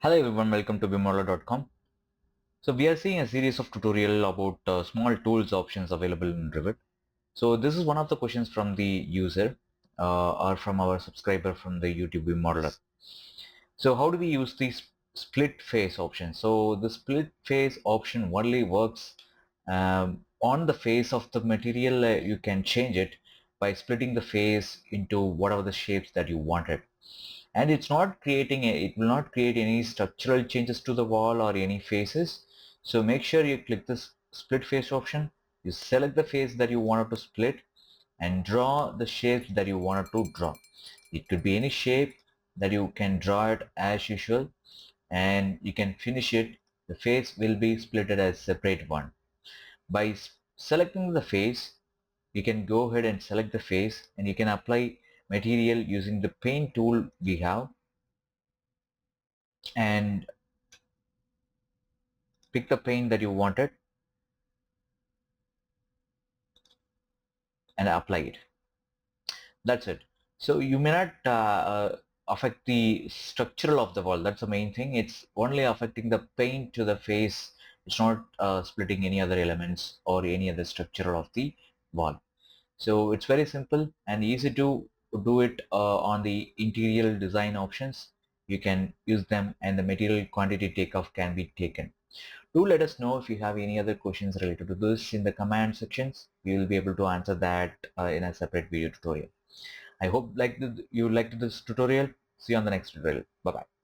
Hello everyone, welcome to bimodeler.com. So we are seeing a series of tutorial about small tools options available in Revit. So this is one of the questions from the user or from our subscriber from the YouTube BIModeler. So how do we use the split face option? So the split face option only works on the face of the material. You can change it by splitting the face into whatever the shapes that you wanted, and it will not create any structural changes to the wall or any faces. So make sure you click this split face option. You select the face that you wanted to split and draw the shapes that you wanted to draw. It could be any shape that you can draw it as usual, and you can finish it. The face will be splitted as separate one. By selecting the face, you can go ahead and select the face, and you can apply material using the paint tool we have, and pick the paint that you wanted and apply it. That's it. So you may not affect the structural of the wall. That's the main thing. It's only affecting the paint to the face. It's not splitting any other elements or any other structure of the wall. So it's very simple and easy to do it on the interior design options. You can use them, and the material quantity takeoff can be taken. Do let us know if you have any other questions related to this in the comment sections. We will be able to answer that in a separate video tutorial. I hope you liked this tutorial. See you on the next tutorial. Bye bye.